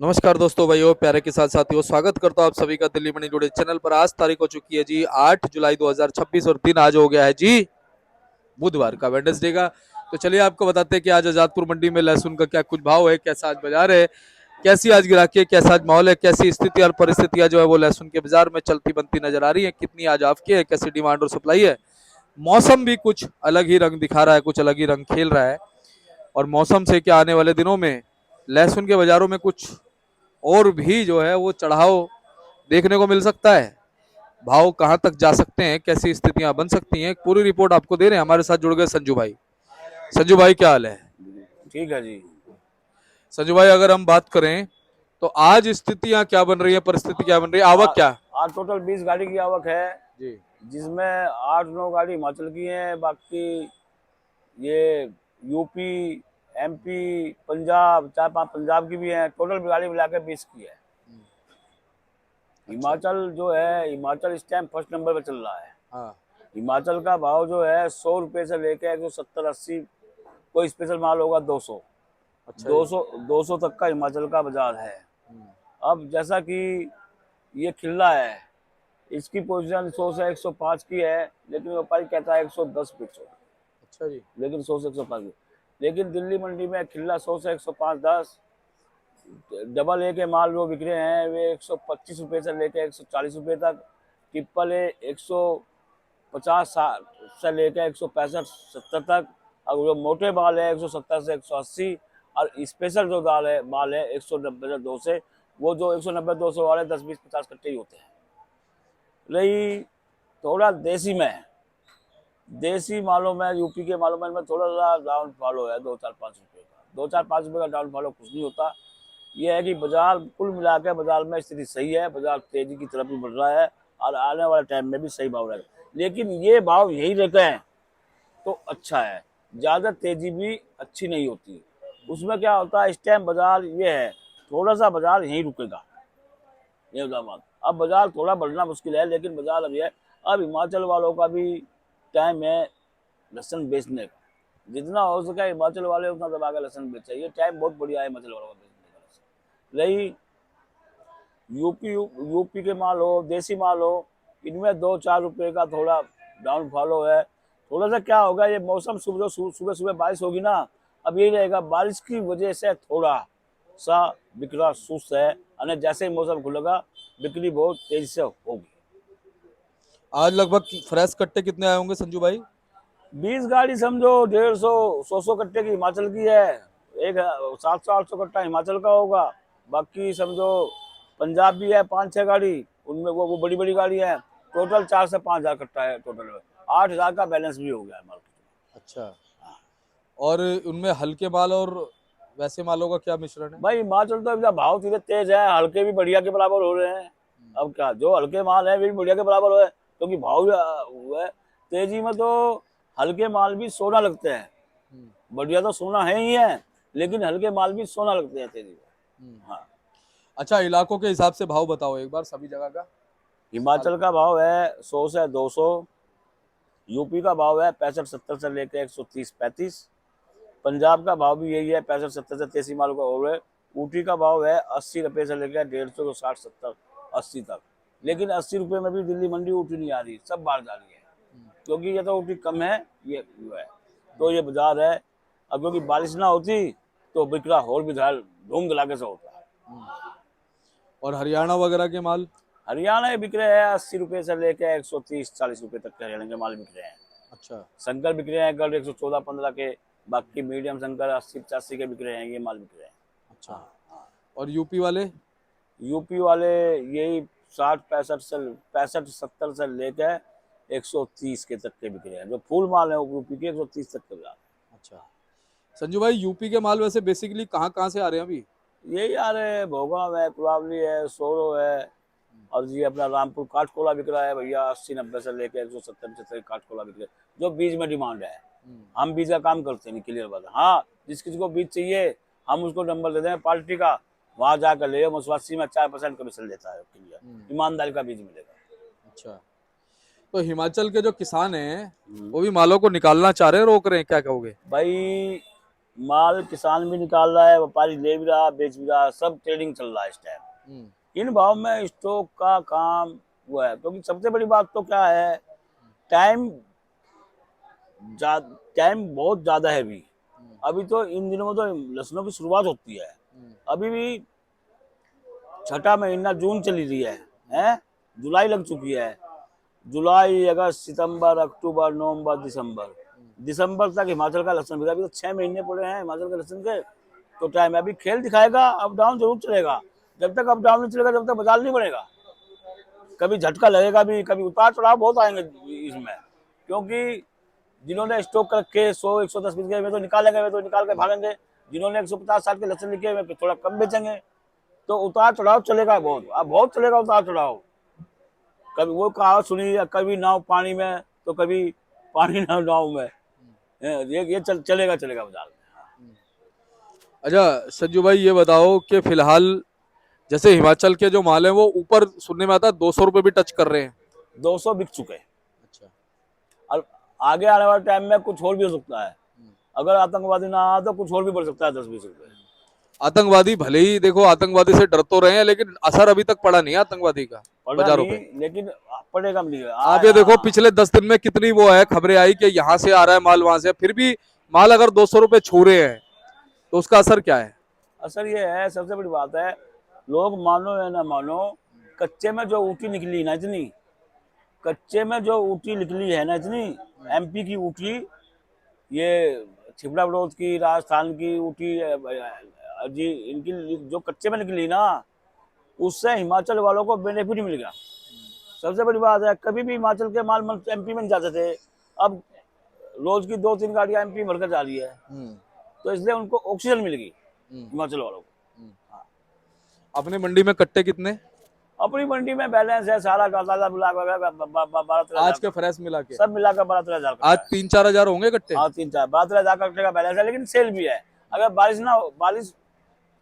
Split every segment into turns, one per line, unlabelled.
नमस्कार दोस्तों, भाइयों, प्यारे के साथ साथियों, स्वागत करता हूं आप सभी का दिल्ली मनी टुडे चैनल पर। आज तारीख हो चुकी है जी 8 जुलाई 2026 और दिन आज हो गया है जी बुधवार का, वेडनेसडे का। तो चलिए आपको बताते हैं कि आज आजादपुर मंडी में लहसुन का क्या कुछ भाव है, कैसा आज बाजार है, कैसी आज गिराकी है, कैसा आज माहौल है, कैसी स्थिति और परिस्थितियां जो है वो लहसुन के बाजार में चलती बनती नजर आ रही है, कितनी आज आपकी है, कैसी डिमांड और सप्लाई है। मौसम भी कुछ अलग ही रंग दिखा रहा है, कुछ अलग ही रंग खेल रहा है। और मौसम से क्या आने वाले दिनों में लहसुन के बाजारों में कुछ और भी जो है वो चढ़ाव देखने को मिल सकता है। भाव कहां तक जा सकते हैं, कैसी स्थितियां बन सकती हैं, पूरी रिपोर्ट आपको दे रहे हैं। हमारे साथ जुड़ गए संजू भाई। संजू भाई, क्या हाल है?
ठीक है जी।
संजू भाई, अगर हम बात करें तो आज स्थितियां क्या बन रही है, परिस्थिति क्या बन रही है, आवक क्या?
आज टोटल 20 गाड़ी की आवक है,
जी।
जिसमें 8-9 गाड़ी हिमाचल की हैं, बाकी ये यूपी, एमपी, पंजाब, 4-5 पंजाब की भी हैं। टोटल गाड़ी मिला के 20 की है।
अच्छा।
हिमाचल जो है, हिमाचल इस टाइम फर्स्ट नंबर पे चल रहा है।
हाँ।
हिमाचल का भाव जो है 100 रुपये से लेके 170-80, कोई स्पेशल माल होगा 200,
अच्छा जी।
200 तक का हिमाचल का बाजार है। अब जैसा कि ये खिल्ला है, इसकी पोजीशन 100 से 105 की है, लेकिन व्यापारी कहता है 110 बेचो,
अच्छा जी।
लेकिन 100 से 105 की। लेकिन दिल्ली मंडी में खिल्ला 100 से 105-10, डबल ए के माल जो बिक रहे हैं वे 125 रुपये से लेकर 140 रुपये तक, ट्रिपल ए 150 से लेकर 165-70 तक, और जो मोटे माल है 170 से 180, और स्पेशल जो दाल है माल है 190 से 200। वो जो 190-200 वाले 10-20-50 कट्टे ही होते हैं। रही थोड़ा देसी मालों में, यूपी के मालों में थोड़ा सा डाउन फॉलो है, 2-4-5 रुपये का। 2-4-5 रुपये का डाउन फॉलो कुछ नहीं होता। ये है कि बाजार कुल मिला के बाजार में स्थिति सही है, बाजार तेजी की तरफ भी बढ़ रहा है, और आने वाले टाइम में भी सही भाव रहेगा। लेकिन ये भाव यही रहते हैं तो अच्छा है, ज़्यादा तेजी भी अच्छी नहीं होती। उसमें क्या होता है, इस टाइम बाजार ये है, थोड़ा सा बाजार यहीं रुकेगा, ये बात। अब बाजार थोड़ा बढ़ना मुश्किल है, लेकिन बाजार अब ये है। अब हिमाचल वालों का भी टाइम है लहसुन बेचने का। जितना हो सके हिमाचल वाले उतना दबा के लहसुन बेचे, ये टाइम बहुत बढ़िया है हिमाचल वालों का बेचने का। रही यूपी के माल हो, देसी माल हो, इनमें 2-4 रुपये का थोड़ा डाउन फॉलो है। थोड़ा सा क्या होगा, ये मौसम सुबह सुबह बारिश होगी ना, अब यही रहेगा, बारिश की वजह से थोड़ा सा बिक्रा सुस्त है, और जैसे ही मौसम खुलेगा बिक्री बहुत तेजी से होगी।
आज लगभग फ्रेश कट्टे कितने आए होंगे संजू भाई?
20 गाड़ी समझो, 150-100 कट्टे की हिमाचल की है, एक 700-800 कट्टा हिमाचल का होगा। बाकी समझो पंजाब भी है 5-6 गाड़ी, उनमें वो बड़ी बड़ी गाड़ी है। टोटल 4 से 5 हजार कट्टा है, टोटल में 8 हजार का बैलेंस भी हो गया है मार्केट में।
अच्छा। और उनमें हल्के माल और वैसे मालों का क्या मिश्रण है?
भाई हिमाचल तो अभी भाव सीधे तेज है, हल्के भी बढ़िया के बराबर हो रहे हैं। अब क्या, जो हल्के माल है वे भी बढ़िया के बराबर हो रहे हैं, क्योंकि भाव हुआ है तेजी में। तो हल्के माल भी सोना लगते हैं, बढ़िया तो सोना है ही है, लेकिन हल्के माल भी सोना लगते हैं तेजी में। हाँ।
अच्छा, इलाकों के हिसाब से भाव बताओ एक बार सभी जगह का।
हिमाचल का भाव है 100 से 200, यूपी का भाव है 65-70 से लेकर 130-35, पंजाब का भाव भी यही है 65-70 से तेजी माल का हो रहा है। ऊटी का भाव है 80 रुपये से लेकर 150 60-70-80 तक। लेकिन 80 रुपये में भी दिल्ली मंडी ऊटी नहीं आ रही, सब बाहर जा रही है, क्योंकि ये तो ऊटी कम है, ये है तो ये बाजार है। अब क्योंकि बारिश ना होती तो बिक्रा और भी धूम धड़ाके से होता है।
और हरियाणा वगैरह के माल?
हरियाणा बिक रहे हैं 80 रुपये से लेकर 130-40 रुपये तक के हरियाणा के माल बिक रहे हैं।
अच्छा।
शंकर बिक रहे हैं कल 114-15 के, बाकी मीडियम शंकर 80-85 के बिक रहे हैं, ये माल बिक रहे हैं।
अच्छा। और यूपी वाले?
यूपी वाले यही 65-70 से लेकर 130 के तक के बिक रहे हैं, जो फूल माल है वो यूपी के 130 तक के बिक।
अच्छा। संजू भाई, यूपी के माल वैसे बेसिकली कहाँ कहाँ से आ रहे हैं अभी?
यही आ रहे हैं, भोगांव है, कुरावली है, सोरो है, और जी अपना रामपुर काठकोला बिक रहा है भैया 80-90 से लेकर 170-75 काठकोला बिक रहा है, जो बीज में डिमांड है। हम बीज का काम करते हैं, क्लियर बात है। हाँ, जिस किसी को बीज चाहिए हम उसको नंबर दे दें पार्टी का, वहाँ जाकर ले, मसवासी में 4% कमीशन देता है, क्लियर ईमानदारी का बीज मिलेगा।
अच्छा। तो हिमाचल के जो किसान हैं वो भी मालों को निकालना चाह रहे हैं, रोक रहे हैं, क्या कहोगे?
भाई माल किसान भी निकाल रहा है, व्यापारी ले भी रहा, बेच भी रहा, सब ट्रेडिंग चल रहा है इस टाइम। इन भाव में स्टॉक का काम वो है, क्योंकि सबसे बड़ी बात तो क्या है, टाइम टाइम बहुत ज्यादा है अभी। अभी तो इन दिनों में तो लहसुनों की शुरुआत होती है, अभी भी छठा महीना जून चली रही है, जुलाई लग चुकी है। जुलाई, अगस्त, सितंबर, अक्टूबर, नवंबर, दिसंबर तक हिमाचल का लहसुन बिका। अभी तो 6 महीने पड़े हैं हिमाचल के लहसुन के। तो टाइम अभी खेल दिखाएगा, अप डाउन जरूर चलेगा। जब तक अप डाउन नहीं चलेगा, जब तक बाजार नहीं बढ़ेगा। कभी झटका लगेगा भी, कभी उतार चढ़ाव बहुत आएंगे इसमें, क्योंकि जिन्होंने स्टॉक कर रखे 100-110 बिक गए, वे तो निकालेंगे, वे तो निकाल के भागेंगे। जिन्होंने 150-60 के लहसुन लिखे, वे थोड़ा कम बेचेंगे। तो उतार चढ़ाव चलेगा बहुत, अब बहुत चलेगा उतार चढ़ाव। कभी वो कहावत सुनी, कभी नाव पानी में तो कभी पानी नाव में। ये चलेगा बाजार में।
अच्छा संजू भाई ये बताओ कि फिलहाल जैसे हिमाचल के जो माल है वो ऊपर सुनने में आता है 200 रुपए भी टच कर रहे हैं।
200 बिक चुके हैं।
अच्छा।
और आगे आने वाले टाइम में कुछ और भी हो सकता है। अगर आतंकवादी ना आ तो कुछ और भी बढ़ सकता है, 10-20 रुपए।
आतंकवादी भले ही देखो, आतंकवादी से डर तो रहे हैं, लेकिन असर अभी तक पड़ा नहीं है आतंकवादी का
पड़ा
बाजारों
नहीं,
पे।
लेकिन पड़ेगा नहीं।
आप ये देखो पिछले 10 दिन में कितनी वो है खबरें आई कि यहाँ से आ रहा है माल, वहां से, फिर भी माल अगर 200 रुपए छू रहे हैं तो उसका असर क्या है?
असर ये है, सबसे बड़ी बात है, लोग मानो या ना मानो, कच्चे में जो ऊटी निकली ना इतनी, कच्चे में जो ऊटी निकली है ना इतनी, एमपी की ऊटी, ये छिबड़ा बड़ौद की, राजस्थान की ऊटी, जी इनकी जो कच्चे में निकली ना, उससे हिमाचल वालों को बेनिफिट मिल गया। सबसे बड़ी बात है, कभी भी हिमाचल के माल एमपी में नहीं जाते थे, अब रोज की 2-3 गाड़ियां एमपी भरकर जा रही है। तो इसलिए उनको ऑक्सीजन मिल गई हिमाचल वालों को।
अपने मंडी में कट्टे कितने?
अपनी मंडी में बैलेंस है सारा का ताजा मिला के 12-13
आज के फ्रेश मिला के
सब मिलाकर 12-13 हजार
आज 3-4 हजार होंगे कट्टे।
हाँ 3-4 12-13 हजार कट्टे का बैलेंस है, लेकिन सेल भी है। अगर बारिश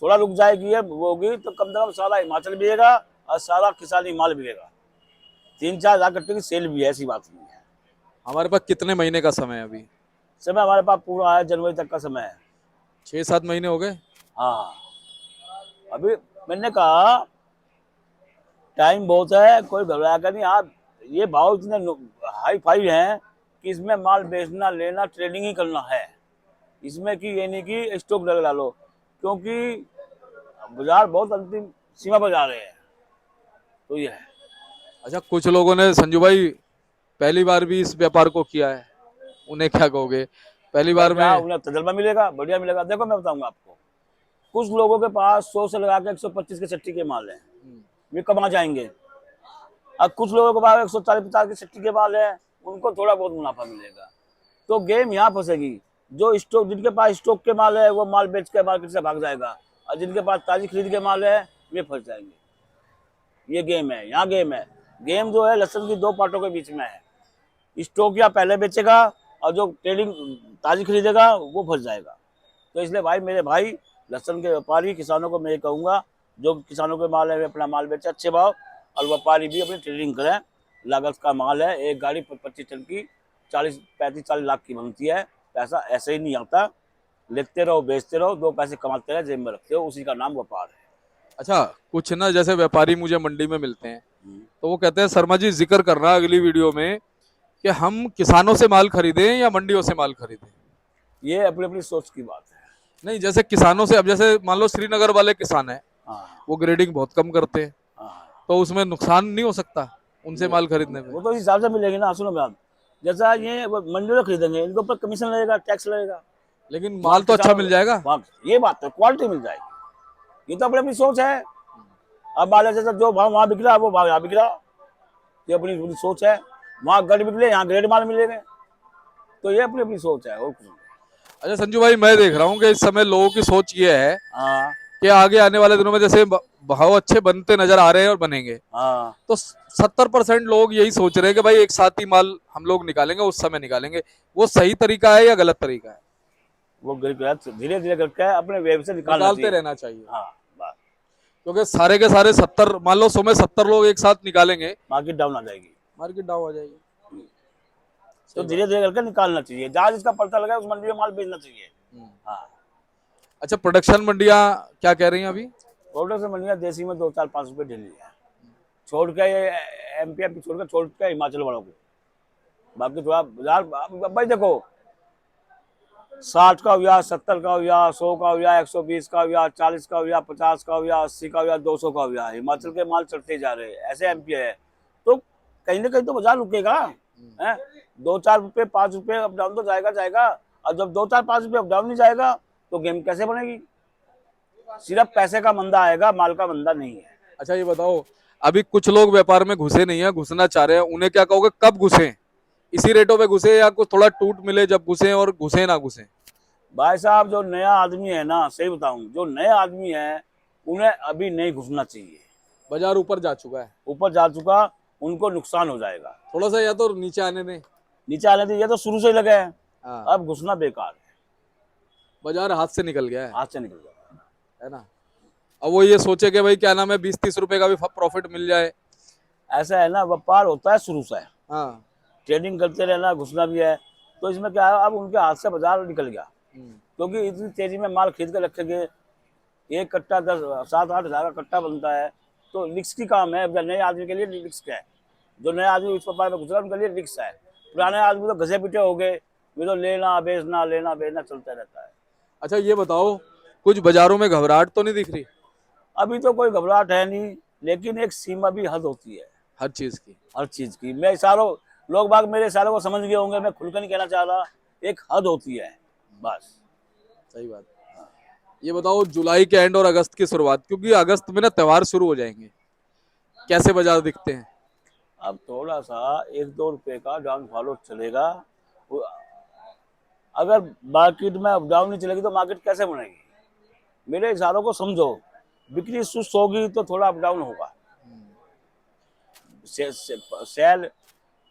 थोड़ा रुक जाएगी है वो होगी, तो कम से कम सारा हिमाचल बिकेगा और सारा किसानी माल बिकेगा। 3-4 हजार कट्टे की सेल भी है, ऐसी बात नहीं है।
हमारे पास कितने महीने का समय है अभी?
समय हमारे पास पूरा है, जनवरी तक का समय है।
6-7 महीने हो गए।
हाँ, अभी मैंने कहा टाइम बहुत है, कोई घबराया कर नहीं। आप ये भाव इतने हाई फाई हैं कि इसमें माल बेचना लेना ट्रेडिंग ही करना है, इसमें कि ये नहीं कि स्टॉक लगा लो, क्योंकि बाजार बहुत अंतिम सीमा पर जा रहे हैं। तो ये है।
अच्छा कुछ लोगों ने संजू भाई पहली बार भी इस व्यापार को किया है, उन्हें क्या कहोगे? पहली बार में
उन्हें तजर्बा मिलेगा, बढ़िया मिलेगा। देखो मैं बताऊंगा आपको, कुछ लोगों के पास 100 से लगा के 125 के सट्टी के माल है, वे कमा जाएंगे। अब कुछ लोगों के पास 140-50 की सट्टी के माल है, उनको थोड़ा बहुत मुनाफा मिलेगा। तो गेम यहाँ फंसेगी, जो स्टॉक, जिनके पास स्टॉक के माल है वो माल बेच के मार्केट से भाग जाएगा, और जिनके पास ताजी खरीद के माल है वे फंस जाएंगे। ये गेम है, यहाँ गेम है। गेम जो है लहसुन की 2 पार्टों के बीच में है। स्टॉक या पहले बेचेगा, और जो ट्रेडिंग ताजी खरीदेगा वो फंस जाएगा। तो इसलिए भाई, मेरे भाई लहसुन के व्यापारी किसानों को मैं ये कहूँगा, जो किसानों के माल है वे अपना माल बेचे अच्छे भाव, और व्यापारी भी अपनी ट्रेडिंग करें। लागत का माल है, एक गाड़ी 25 टन की 35-40 लाख की बनती है। पैसा ऐसे ही नहीं आता, लेते रहो बेचते रहो, 2 पैसे कमाते रहे, जेब में रखते हो, उसी का नाम व्यापार है।
अच्छा कुछ ना जैसे व्यापारी मुझे मंडी में मिलते हैं तो वो कहते हैं शर्मा जी जिक्र करना अगली वीडियो में कि हम किसानों से माल खरीदें या मंडियों से माल खरीदें।
ये अपनी अपनी सोच की बात है।
नहीं जैसे किसानों से, अब जैसे मान लो श्रीनगर वाले किसान है,
हाँ
वो ग्रेडिंग बहुत कम करते हैं,
हाँ,
तो उसमें नुकसान नहीं हो सकता उनसे माल खरीदने में?
वो तो इस हिसाब से मिलेगी ना। सुनो बात, जैसा ये मंडियों में खरीदेंगे, इनके ऊपर कमीशन लगेगा, टैक्स लगेगा,
लेकिन माल तो अच्छा मिल जाएगा।
ये बात है, क्वालिटी मिल जाएगी। ये तो अपनी अपनी सोच है। अब मान जैसा जो भाव वहाँ बिक रहा है वो भाव यहाँ बिक रहा, ये अपनी अपनी सोच है। वहाँ ग्रेड बिकले, यहाँ ग्रेड माल मिलेंगे, तो ये अपनी अपनी सोच है और कुछ नहीं।
अच्छा संजू भाई मैं देख रहा हूँ कि इस समय लोगों की सोच ये है
हाँ
कि आगे आने वाले दिनों में जैसे भाव अच्छे बनते नजर आ रहे हैं और बनेंगे,
हाँ,
तो 70% लोग यही सोच रहे हैं कि भाई एक साथ ही माल हम लोग निकालेंगे, उस समय निकालेंगे। वो सही तरीका है या गलत तरीका है?
वो धीरे धीरे करके अपने वेब से
निकालते रहना चाहिए।
हाँ बस,
क्योंकि सारे के सारे 70, मान लो 100 में 70 लोग एक साथ निकालेंगे,
मार्केट डाउन आ जाएगी,
मार्केट डाउन हो जाएगी।
तो धीरे धीरे करके निकालना चाहिए। जहाँ जिसका पता लगा उस मंडी में माल बेचना चाहिए। हाँ।
अच्छा, प्रोडक्शन मंडियां क्या कह रही हैं अभी?
प्रोडक्ट से मंडियाँ देसी में 2 4 5 रुपए डेली है, छोड़ के ये एमपी छोड़ के हिमाचल वालों को। बाकी थोड़ा बाजार भाई देखो, 60 का हो गया, 70 का हो गया, 100 का हो गया, 120 का हो गया, 40 का हो गया, 50 का हो गया, 80 का हो गया, 200 का हो गया। हिमाचल के माल चढ़ते जा रहे हैं, ऐसे एमपी है। तो कहीं ना कहीं तो बाजार रुकेगा है। 2 4 रुपए 5 रुपए अप डाउन तो जाएगा जाएगा। और जब 2 4 5 रुपए अप डाउन नहीं जाएगा तो गेम कैसे बनेगी? सिर्फ पैसे का मंदा आएगा, माल का मंदा नहीं है।
अच्छा ये बताओ, अभी कुछ लोग व्यापार में घुसे नहीं है, घुसना चाह रहे हैं, उन्हें क्या कहोगे, कब घुसे? इसी रेटों पे घुसे या कुछ थोड़ा टूट मिले जब घुसे, और घुसे ना घुसे?
भाई साहब, जो नया आदमी है ना, सही बताऊं, जो नए आदमी है उन्हें अभी नहीं घुसना चाहिए।
बाजार ऊपर जा चुका है,
ऊपर जा चुका, उनको नुकसान हो जाएगा।
थोड़ा सा या तो नीचे आने दें।
नीचे आने दीजिए, तो शुरू से ही लगे हैं।
हाँ,
अब घुसना बेकार है,
बाजार हाथ से निकल गया
हाथ से निकल जाएगा।
है ना? अब वो ये सोचे कि भाई क्या नाम है, 20 30 रुपए का भी प्रॉफिट मिल जाए।
ऐसा है ना, व्यापार होता है शुरू से,
हाँ।
ट्रेडिंग करते रहना, घुसना भी है। तो इसमें क्या है, अब उनके हाथ से बाजार निकल गया, क्योंकि इतनी तेजी में माल खरीद के रखेंगे। एक कट्टा 10 7 8 हज़ार का कट्टा बनता है, तो रिस्क की काम है। नए आदमी के लिए रिस्क है। जो नए आदमी इस व्यापार में घुसरा उनके लिए रिस्क है। पुराने आदमी तो घसे पीटे हो गए, वे तो लेना बेचना चलता रहता है।
अच्छा ये बताओ, कुछ बाजारों में घबराहट तो नहीं दिख रही?
अभी तो कोई घबराहट है नहीं, लेकिन एक सीमा भी हद होती है
हर चीज की।
हर चीज की। मैं इशारों, लोग बाग मेरे इशारों को समझ गए होंगे, मैं खुलकर नहीं कहना चाह रहा। एक हद होती है बस।
सही बात। ये बताओ, जुलाई के एंड और अगस्त की शुरुआत, क्योंकि अगस्त में ना त्योहार शुरू हो जाएंगे, कैसे बाजार दिखते हैं?
अब थोड़ा सा 1 2 रुपए का डाउनफॉलो चलेगा। अगर मार्केट में अप डाउन नहीं चलेगी तो मार्केट कैसे बनेगी? मेरे इशारों को समझो। बिक्री सुस्त होगी तो थोड़ा अप डाउन होगा। सेल,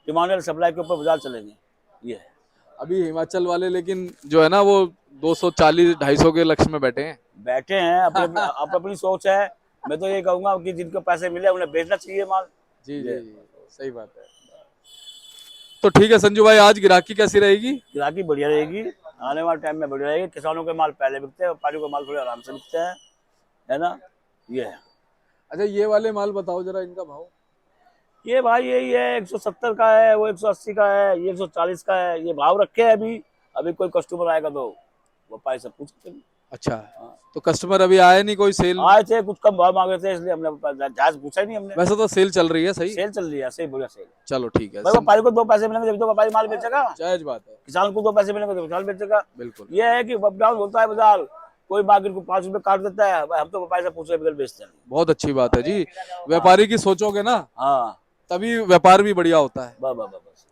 डिमांड एंड सप्लाई के ऊपर बाजार चलेंगे, ये है।
अभी हिमाचल वाले लेकिन जो है ना, वो 240 250 के लक्ष्य में बैठे हैं।
बैठे हैं, अपनी सोच है। मैं तो ये कहूंगा कि जिनको पैसे मिले उन्हें बेचना चाहिए माल।
जी जी जी, सही बात है। तो ठीक है संजू भाई, आज गिराकी कैसी रहेगी?
ग्राहकी बढ़िया रहेगी, आने वाले टाइम में बढ़िया रहेगी। किसानों के माल पहले बिकते हैं, व्यापारियों के माल थोड़े आराम से बिकते हैं, है ना, ये है।
अच्छा ये वाले माल बताओ जरा, इनका भाव।
ये भाई यही है, 170 का है, वो 180 का है, ये 140 का है। ये भाव रखे हैं अभी। अभी कोई कस्टमर आएगा तो व्यापारी से पूछ सकते हैं।
अच्छा, तो कस्टमर अभी आए नहीं, कोई सेल?
आए थे, कुछ कम भाव मांगे थे, इसलिए हमने जहाज पूछा ही नहीं हमने।
वैसे तो सेल चल रही है, सही।
सेल चल रही है, सही बढ़िया सेल।
चलो ठीक है,
भाई व्यापारी को 2 पैसे मिलेंगे जब तो व्यापारी माल बेचेगा।
जायज बात है।
किसान को 2 पैसे मिलेंगे तो किसान बेचेगा।
बिल्कुल।
ये है कि अप डाउन होता है बाजार। कोई मार्केट को 5 रुपए काट देता है, भाई हम तो व्यापारी से पूछ रहे बेचते हैं।
बहुत अच्छी बात है जी, व्यापारी की सोचोगे ना
हाँ,
तभी व्यापार भी बढ़िया होता है।
बस।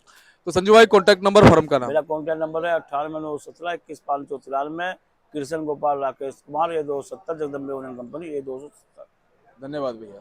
तो संजू भाई, कॉन्टेक्ट नंबर फर्म का नाम।
मेरा कॉन्टैक्ट नंबर है 98 917 21 593। कृष्ण गोपाल राकेश कुमार, ये 270 जगदम्बे ओनर कंपनी, ये 270।
धन्यवाद भैया।